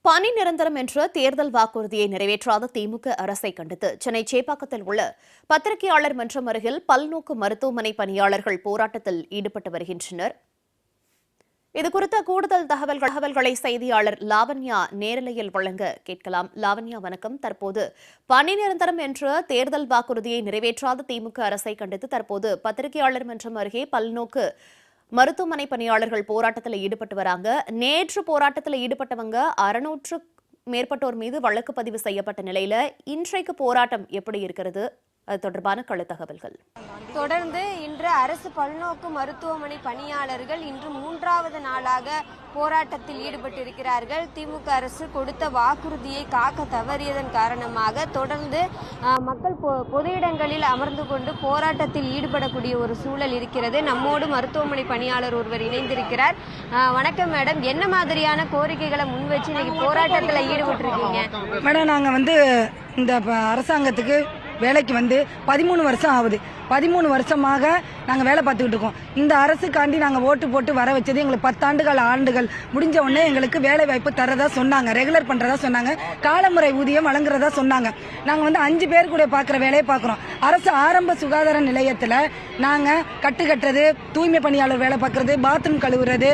பணி நிரந்தரம் என்ற தேர்தல் வாக்குறுதியை நிறைவேற்றாத திமுக அரசை கண்டித்து சென்னை சேப்பாக்கத்தில் உள்ள பத்திரிகையாளர் மன்றம் அருகில் பல்நோக்கு மருத்துவமனை பணியாளர்கள் போராட்டத்தில் ஈடுபட்டு வருகின்றனர். இதுகுறித்த கூடுதல் தகவல்களை செய்தியாளர் லாவண்யா நேரலையில் வழங்க கேட்கலாம். லாவண்யா, வணக்கம். தற்போது பணி நிரந்தரம் என்ற தேர்தல் வாக்குறுதியை நிறைவேற்றாத திமுக அரசை கண்டித்து தற்போது பத்திரிகையாளர் மன்றம் அருகே பல்நோக்கு மருத்துவமனை பணியாளர்கள் போராட்டத்தில் ஈடுபட்டு வராங்க. நேற்று போராட்டத்தில் ஈடுபட்டவங்க 600 மேற்பட்டோர் மீது வழக்கு பதிவு செய்யப்பட்ட நிலையில இன்றைக்கு போராட்டம் எப்படி இருக்கிறது? அது தொடர்பான கள தகவல்கள். தொடர்ந்து இன்று அரசு பல்நோக்கு மருத்துவமனை பணியாளர்கள் இன்று 3வது நாளாக போராட்டத்தில் ஈடுபட்டிருக்கிறார்கள். திமுக அரசு கொடுத்த வாக்குறுதியை காக்க தவறியதன் காரணமாக தொடர்ந்து மக்கள் பொது இடங்களில் அமர்ந்து கொண்டு போராட்டத்தில் ஈடுபடக்கூடிய ஒரு சூழல் இருக்கிறது. நம்மோடு மருத்துவமனை பணியாளர் ஒருவர் இணைந்திருக்கிறார். வணக்கம் மேடம், என்ன மாதிரியான கோரிக்கைகளை முன் வச்சு இன்னைக்கு போராட்டத்தில் ஈடுபட்டிருக்கீங்க? மேடம், நாங்கள் இந்த அரசாங்கத்துக்கு வேலைக்கு 13 வருஷம் ஆகுது. 13 வருஷமாக நாங்கள் வேலை பார்த்துக்கிட்டு இருக்கோம். இந்த அரசுக்காண்டி நாங்கள் ஓட்டு போட்டு வர வச்சது எங்களுக்கு 10 ஆண்டுகள் முடிஞ்ச உடனே எங்களுக்கு வேலை வாய்ப்பு தரதா சொன்னாங்க, ரெகுலர் பண்றதா சொன்னாங்க, காலமுறை ஊதியம் வழங்குறதா சொன்னாங்க. நாங்கள் 5 பேர் கூட பார்க்குற வேலையை பார்க்குறோம். அரசு ஆரம்ப சுகாதார நிலையத்தில் நாங்கள் கட்டுறது, தூய்மை பணியாளர் வேலை பார்க்கறது, பாத்ரூம் கழுவுறது,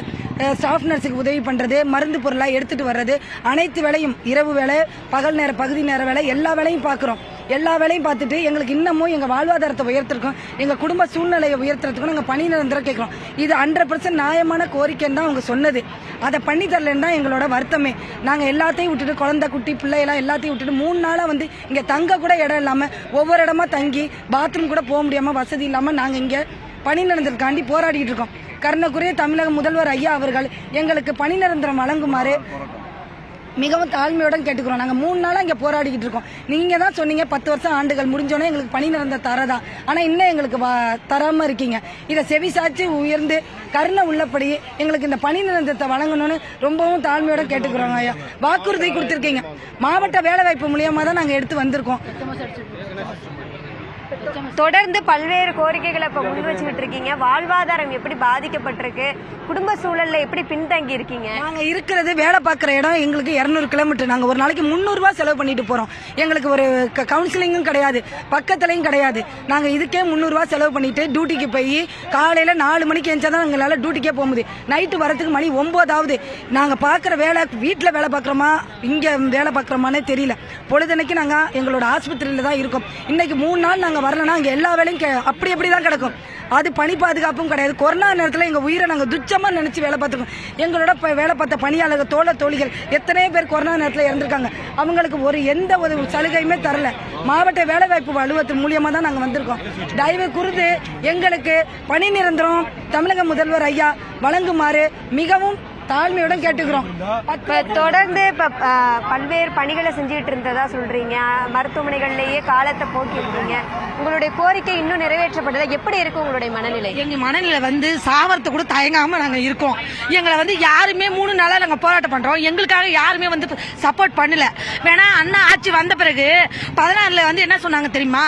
ஸ்டாஃப் நர்ஸுக்கு உதவி பண்றது, மருந்து பொருளாக எடுத்துட்டு வர்றது, அனைத்து வேலையும், இரவு வேலை, பகல் நேர, பகுதி நேர வேலை, எல்லா வேலையும் பார்க்குறோம். எல்லா வேலையும் பார்த்துட்டு எங்களுக்கு இன்னமும் எங்கள் வாழ்வாதாரத்தை உயர்த்திருக்கோம், எங்கள் குடும்ப சூழ்நிலையை உயர்த்துறதுக்கும் நாங்கள் பணி நிரந்தரம் கேட்குறோம். இது 100% நியாயமான கோரிக்கைன்னு தான் அவங்க சொன்னது. அதை பண்ணி தரலன்னு தான் எங்களோட வருத்தமே. நாங்கள் எல்லாத்தையும் விட்டுட்டு, குழந்தை குட்டி பிள்ளையெல்லாம் எல்லாத்தையும் விட்டுட்டு 3 நாளாக இங்கே தங்க கூட இடம் இல்லாமல், ஒவ்வொரு இடமா தங்கி பாத்ரூம் கூட போக முடியாமல், வசதி இல்லாமல் நாங்கள் இங்கே பணி நிரந்தரத்துக்காண்டி போராடிட்டு இருக்கோம். கருணைக்குரிய தமிழக முதல்வர் ஐயா அவர்கள் எங்களுக்கு பணி நிரந்தரம் வழங்குமாறு மிகவும் தாழ்மையுடன் கேட்டுக்கிறோம். நாங்கள் 3 நாளாக இங்கே போராடிக்கிட்டு இருக்கோம். நீங்கள் தான் சொன்னீங்க 10 வருஷம் ஆண்டுகள் முடிஞ்சோன்னே எங்களுக்கு பணி நிரந்தரம் தரதா. ஆனால் இன்னும் எங்களுக்கு தராமல் இருக்கீங்க. இதை செவி சாய்ச்சி உயர்ந்து கருணை உள்ளபடி எங்களுக்கு இந்த பணி நிரந்தரத்தை வழங்கணும்னு ரொம்பவும் தாழ்மையுடன் கேட்டுக்கிறோம் ஐயா. வாக்குறுதி கொடுத்துருக்கீங்க. மாவட்ட வேலைவாய்ப்பு மூலியமாக தான் நாங்கள் எடுத்து வந்திருக்கோம். தொடர்ந்து பல்வேறு கோரிக்கைகளை இப்ப முன் வச்சுக்கிட்டு இருக்கீங்க. வாழ்வாதாரம் எப்படி பாதிக்கப்பட்டிருக்கு? குடும்ப சூழல்ல எப்படி பின்தங்கி இருக்கீங்க? நாங்க இருக்கிறது வேலை பார்க்குற இடம் எங்களுக்கு 200 கிலோமீட்டர். நாங்க ஒரு நாளைக்கு 300 ரூபாய் செலவு பண்ணிட்டு போறோம். எங்களுக்கு ஒரு கவுன்சிலிங்கும் கிடையாது, பக்கத்துலயும் கிடையாது. நாங்க இதுக்கே 300 ரூபாய் செலவு பண்ணிட்டு டியூட்டிக்கு போய் காலையில 4 மணிக்கு எழுந்தாதான் எங்களால டியூட்டிக்கே போக முடியும். நைட்டு வரதுக்கு மணி 9 ஆகுது. நாங்க பாக்குற வேலை, வீட்டுல வேலை பார்க்குறோமா இங்க வேலை பார்க்குறோமானே தெரியல. பொழுதுனைக்கு நாங்க எங்களோட ஆஸ்பத்திரியில தான் இருக்கோம். இன்னைக்கு 3 நாள் நாங்க வரலன்னா அங்க எல்லா வேலையும் அப்படி தான் கிடக்கும். அது பணி பாதுகாப்பும் கிடையாது. கொரோனா நேரத்தில் எங்க உயிரை நாங்கள் துச்சமா நினைச்சு வேலை பார்த்துக்கோம். எங்களோட வேலை பார்த்த பணியாளர்கள், தோழிகள் எத்தனையோ பேர் கொரோனா நேரத்தில் இறந்திருக்காங்க. அவங்களுக்கு எந்த ஒரு சலுகையுமே தரல. மாவட்ட வேலைவாய்ப்பு அலுவலகத்தின் மூலியமா தான் நாங்கள் வந்திருக்கோம். தயவு கூர்ந்து எங்களுக்கு பணி நிரந்தரம் தமிழக முதல்வர் ஐயா வழங்குமாறு மிகவும் தாழ்மையுடன் கேட்டுக்கிறோம். தொடர்ந்து பல்வேறு பணிகளை செஞ்சுட்டு இருந்ததா சொல்றீங்க. மருத்துவமனைகள்லயே காலத்தை போக்கிருக்கீங்க. உங்களுடைய கோரிக்கை இன்னும் நிறைவேற்றப்பட்டதா? எப்படி இருக்கு உங்களுடைய மனநிலை? எங்க மனநிலை சாவரத்தை கூட தயங்காம நாங்க இருக்கோம். எங்களை யாருமே 3 நாளா நாங்க போராட்டம் பண்றோம். எங்களுக்காக யாருமே சப்போர்ட் பண்ணல. வேணா அண்ணா ஆட்சி வந்த பிறகு 16ல என்ன சொன்னாங்க தெரியுமா?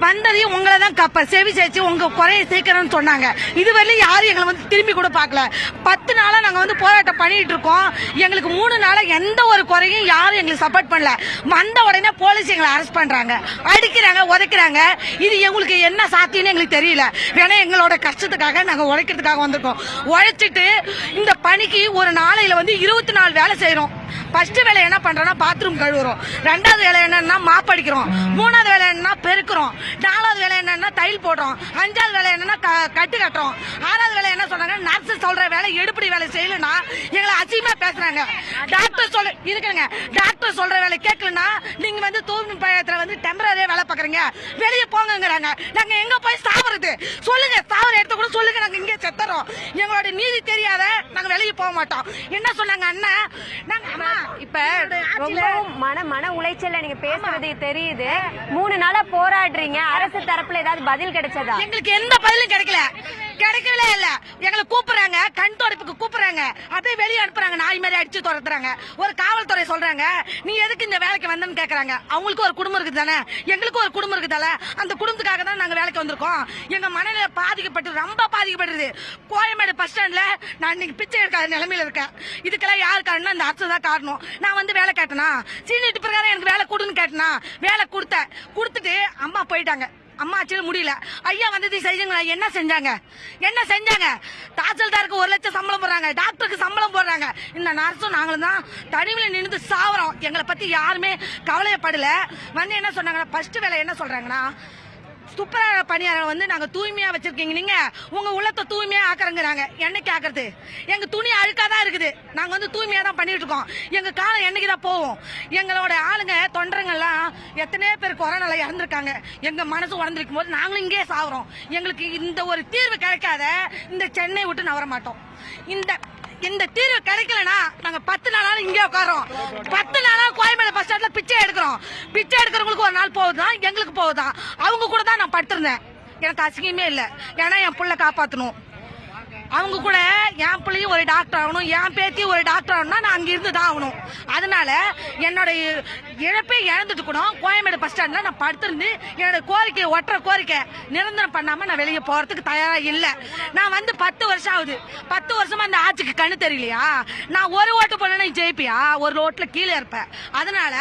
வந்ததையும் உங்களை தான் செவி சேர்த்து உங்க குறைய சேர்க்கணும்னு சொன்னாங்க. இதுவரையிலும் யாரும் எங்களை திரும்பி கூட பார்க்கல. 10 நாளா நாங்க போராட்டம் பண்ணிட்டு இருக்கோம். எங்களுக்கு 3 நாளா எந்த ஒரு குறையும் யாரும் எங்களுக்கு சப்போர்ட் பண்ணல. வந்த உடனே போலீஸ் எங்களை அரெஸ்ட் பண்றாங்க, அடிக்கிறாங்க, உதைக்கிறாங்க. இது எங்களுக்கு என்ன சாத்தியம்னு எங்களுக்கு தெரியல. வேணா எங்களோட கஷ்டத்துக்காக நாங்க உழைக்கிறதுக்காக வந்திருக்கோம். உழைச்சிட்டு இந்த பணிக்கு ஒரு நாளையில 24 வேலை செய்யறோம். ஃபர்ஸ்ட் வேலை என்ன பண்றோம்னா பாத்ரூம் கழுவுறோம். 2வது வேலை என்னன்னா மாப் அடிக்கிறோம். 3வது வேலை என்னன்னா பெருக்கிறோம். 4வது வேலை என்னன்னா தையல் போடுறோம். 5வது வேலை என்னன்னா கட்டு கட்டுறோம். 6வது வேலை என்ன சொல்றாங்க? நர்ஸ் சொல்ற வேலை எடுப்படி வேலை செய்யலன்னா எங்களை அசிங்கமா பேசுறாங்க. டாக்டர் சொல்ற வேலை கேட்கலன்னா நீங்க தூய்மை பணியாளத்துல டெம்பரரியா வேலை பாக்குறீங்க, வெளியே போங்கிறாங்க. நாங்க எங்க போய் சாவறது? சொல்லுங்க, சாவர எடுத்து கூட சொல்லுங்க. நாங்க இங்கே செத்துறோம். எங்களோட நீதி தெரியாத நாங்க வெளியே போக மாட்டோம். என்ன சொன்னாங்க அண்ணா? இப்ப ரொம்ப மன உளைச்சல்ல நீங்க பேசுறது தெரியுது. 3 நாளா போராடுறீங்க. அரசு தரப்புல ஏதாவது பதில் கிடைச்சதா? எங்களுக்கு எந்த பதிலும் கிடைக்கல. கிடைக்கவே இல்ல. எங்களை கூப்பிடுறாங்க, கண் துடைப்புக்கு கூப்பிடுறாங்க, அப்படியே வெளியே அனுப்புறாங்க, நாய் மாதிரி அடிச்சு துரத்துறாங்க. ஒரு காவல்துறை சொல்றாங்க, நீ எதுக்கு இந்த வேலைக்கு வந்தேன்னு கேக்குறாங்க. அவங்களுக்கு ஒரு குடும்பம் இருக்குது தானே, எங்களுக்கு ஒரு குடும்பம் இருக்குதால, அந்த குடும்பத்துக்காக தான் நாங்க வேலைக்கு வந்திருக்கோம். எங்க மனநிலை பாதிக்கப்பட்டு ரொம்ப பாதிக்கப்படுறது. கோயம்பேடு பஸ் ஸ்டாண்ட்ல நான் இன்னைக்கு பிச்சை எடுக்காத நிலைமையில இருக்கேன். இதுக்கெல்லாம் யார் காரணம்? அந்த அரசு தான் காரணம். நான் வந்து வேலை கேட்டனா, சீனிட்டு பிரகாரம் எனக்கு வேலை கொடுன்னு கேட்டனா, வேலை கொடுத்துட்டு அம்மா போயிட்டாங்க. அம்மா ஆச்சும் முடியல. ஐயா வந்தது செஞ்சுங்களா? என்ன செஞ்சாங்க? தாசில்தாருக்கு 1 லட்சம் சம்பளம் போடுறாங்க, டாக்டருக்கு சம்பளம் போடுறாங்க. இந்த நர்ஸும் நாங்களும் தான் தனிமையில நின்று சாவறோம். எங்களை பத்தி யாருமே கவலையப்படல. வந்து என்ன சொன்னாங்கன்னா, ஃபர்ஸ்ட் வேலை என்ன சொல்றாங்கன்னா, துப்புரவு பணியாளர் வந்து நாங்க தூய்மையா வச்சிருக்கீங்க, நீங்க உங்க உள்ளத்தை தூய்மையா ஆக்குறங்கிறாங்க. என்னைக்கு ஆக்குறது? எங்க துணி அழுக்காதான் இருக்குது. நாங்க வந்து தூய்மையா தான் பண்ணிட்டு இருக்கோம். எங்க காலம் என்னைக்கு தான் போவோம்? எங்களோட ஆளுங்க தொண்டருங்கெல்லாம் எத்தனையோ பேர் கொரோனால இறந்துருக்காங்க. எங்க மனசு உடஞ்சிருக்கும் போது நாங்களும் இங்கே சாகுறோம். எங்களுக்கு இந்த ஒரு தீர்வு கிடைக்காத இந்த சென்னை விட்டு நவர மாட்டோம். இந்த தீர்வு கிடைக்கலனா நாங்க 10 நாளாலும் இங்கே உட்காரோம். 10 நாளாலும் கோயம்பேடு பஸ் ஸ்டாண்ட்ல பிச்சை எடுக்கிறோம். பிச்சை எடுக்கிறவங்களுக்கு ஒரு நாள் போகுதான், எங்களுக்கு போகுதான். அவங்க கூட தான் நான் படுத்திருந்தேன். எனக்கு அசிங்கமே இல்லை. ஏன்னா என் பிள்ளை காப்பாற்றணும். அவங்க கூட என் பிள்ளையும் ஒரு டாக்டர் ஆகணும், என் பேத்தியும் ஒரு டாக்டர் ஆகணும்னா நான் அங்க இருந்து தான் ஆகணும். அதனால என்னோட இழப்பை இழந்துட்டு கூட கோயம்பேடு பஸ் ஸ்டாண்ட்ல நான் படுத்திருந்து என்னோட கோரிக்கை, ஒற்றை கோரிக்கை நிரந்தரம் பண்ணாம நான் வெளியே போறதுக்கு தயாரா இல்லை. நான் வந்து 10 வருஷம் ஆகுது. 10 வருஷமா அந்த ஆட்சிக்கு கண்ணு தெரியலையா? நான் ஒரு ஓட்டு போனா ஜெயிப்பியா? ஒரு ஓட்டுல கீழே இருப்பேன். அதனால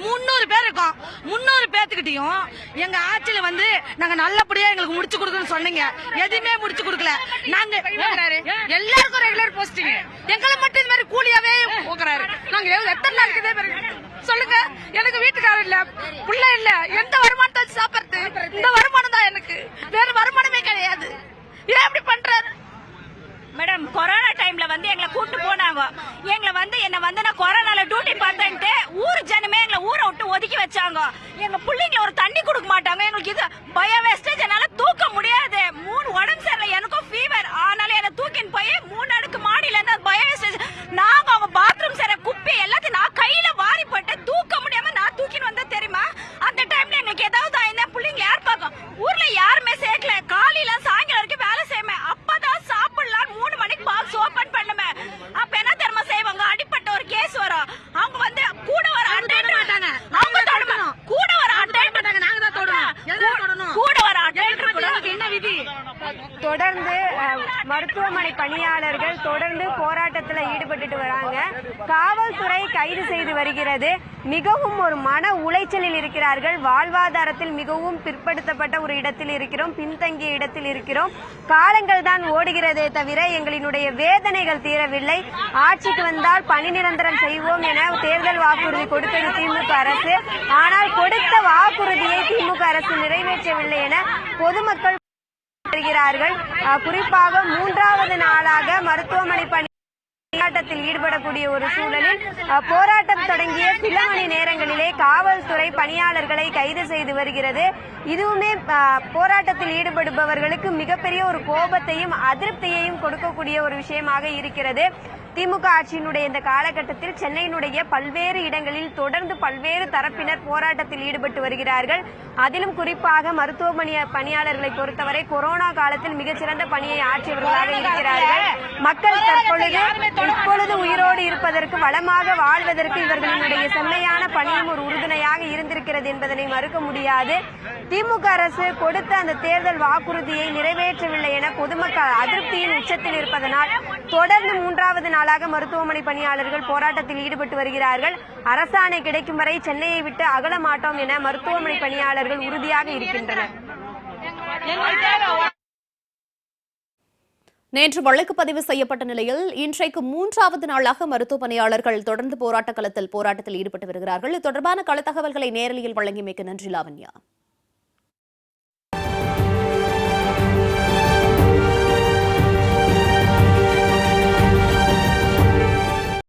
300 பேர் இருக்கோம். 300 பேத்துக்கிட்டையும் எங்க ஆட்சியில வந்து நாங்க நல்லபடியா எங்களுக்கு முடிச்சு கொடுக்கணும்னு சொன்னீங்க. எதுவுமே முடிச்சு கொடுக்கல. நாங்க எல்லாருக்கும் ரெகுலர் போஸ்டிங், எங்களை மட்டும் இந்த மாதிரி கூலியாவே போக்குறாரு. நாங்க எத்தனை நாளைக்கு இதே மாதிரி சொல்லுங்க? எனக்கு வீட்டுக்காரர் இல்ல, புள்ள இல்ல, எந்த வருமானத்தை சாப்பிடுறது? இந்த வருமானம் தான் எனக்கு, வேற வருமானமே கிடையாது. ஏன் இப்படி பண்றாரு? மேடம், கொரோனா டைம்ல வந்து எங்களை கூட்டு போனாங்க. என்ன வந்து நான் கொரோனால டியூட்டி பார்த்தேன்ட்டு ஊர் ஜனமே எங்களை ஊரை விட்டு ஒதுக்கி வச்சாங்க. எங்க பிள்ளைங்க ஒரு தண்ணி கொடுக்க மாட்டாங்க. எங்களுக்கு இது பயோ வேஸ்டேஜ், என்னால தூக்க முடியாது. 3 உடம்பு சரியில்லை, எனக்கும் ஃபீவர். ஆனாலும் என்ன தூக்கின்னு போய் 3 அடுக்கு மாடியில இருந்து பயோ வேஸ்டேஜ் நாங்க அவங்க பாத்ரூம் சரி குப்பை எல்லாத்தையும் நான் கையில வாரி போட்டு தூக்க முடியாம நான் தூக்கின்னு வந்தா தெரியுமா? அந்த டைம்ல எங்களுக்கு ஏதாவது ஆயிருந்தா பிள்ளைங்க யார் பார்க்கும்? ஊர்ல யாருமே சேர்க்கல. காலையில சாயங்காலம் வரைக்கும் வேலை செய்யுமே. அப்பதான் சாப்பிடலாம் 3 மணிக்கு பாக்ஸ் ஓபன் பண்ணுமே. அப்ப என்ன தெரியுமா செய்வாங்க? அடிப்பட்ட ஒரு கேஸ் வரும். அவங்க வந்து கூட வர அட்டெண்ட் மாட்டாங்க. அவங்க தொடணும். கூட வர அட்டெண்ட் மாட்டாங்க. நாங்க தான் தொடணும். கூட வர அட்டெண்ட் என்ன விதி? தொடர்ந்து மருத்துவமனை பணியாளர்கள் தொடர்ந்து போராட்டத்தில் ஈடுபட்டு வராங்க. காவல்துறை கைது செய்து வருகிறது. மிகவும் ஒரு மன உளைச்சலில் இருக்கிறார்கள். வாழ்வாதாரத்தில் மிகவும் பிற்படுத்தப்பட்ட ஒரு இடத்தில் இருக்கிறோம், பின்தங்கிய இடத்தில் இருக்கிறோம். காலங்கள் தான் ஓடுகிறதே தவிர எங்களினுடைய வேதனைகள் தீரவில்லை. ஆட்சிக்கு வந்தால் பணி நிரந்தரம் செய்வோம் என தேர்தல் வாக்குறுதி கொடுத்தது திமுக அரசு. ஆனால் கொடுத்த வாக்குறுதியை திமுக அரசு நிறைவேற்றவில்லை என பொதுமக்கள் வருகிறார்கள். குறிப்பாக 3வது நாளாக மருத்துவமனை போராட்டத்தில் ஈடுபடக்கூடிய ஒரு சூழலில் போராட்டம் தொடங்கிய சில மணி நேரங்களிலே காவல்துறை பணியாளர்களை கைது செய்து வருகிறது. இதுவுமே போராட்டத்தில் ஈடுபடுபவர்களுக்கு மிகப்பெரிய ஒரு கோபத்தையும் அதிருப்தியையும் கொடுக்கக்கூடிய ஒரு விஷயமாக இருக்கிறது. திமுக ஆட்சியினுடைய இந்த காலகட்டத்தில் சென்னையினுடைய பல்வேறு இடங்களில் தொடர்ந்து பல்வேறு தரப்பினர் போராட்டத்தில் ஈடுபட்டு வருகிறார்கள். அதிலும் குறிப்பாக மருத்துவமனை பணியாளர்களை பொறுத்தவரை கொரோனா காலத்தில் மிகச்சிறந்த பணியை ஆற்றியவர்களாக இருக்கிறார்கள். மக்கள் இப்பொழுது உயிரோடு இருப்பதற்கு, வளமாக வாழ்வதற்கு இவர்களினுடைய செம்மையான பணியும் ஒரு உறுதுணையாக இருந்திருக்கிறது என்பதனை மறுக்க முடியாது. திமுக அரசு கொடுத்த அந்த தேர்தல் வாக்குறுதியை நிறைவேற்றவில்லை என பொதுமக்கள் அதிருப்தியின் உச்சத்தில் இருப்பதனால் தொடர்ந்து 3வது நாளாக மருத்துவமனை பணியாளர்கள் போராட்டத்தில் ஈடுபட்டு வருகிறார்கள். அரசாணை கிடைக்கும் வரை சென்னையை விட்டு அகல மாட்டோம் என மருத்துவமனை பணியாளர்கள் உறுதியாக இருக்கின்றனர். நேற்று வழக்கு பதிவு செய்யப்பட்ட நிலையில் இன்றைக்கு 3வது நாளாக மருத்துவ பணியாளர்கள் தொடர்ந்து போராட்டத்தில் ஈடுபட்டு வருகிறார்கள். இது தொடர்பான கள தகவல்களை நேரலையில் வழங்கியமைக்கு நன்றி லாவண்யா.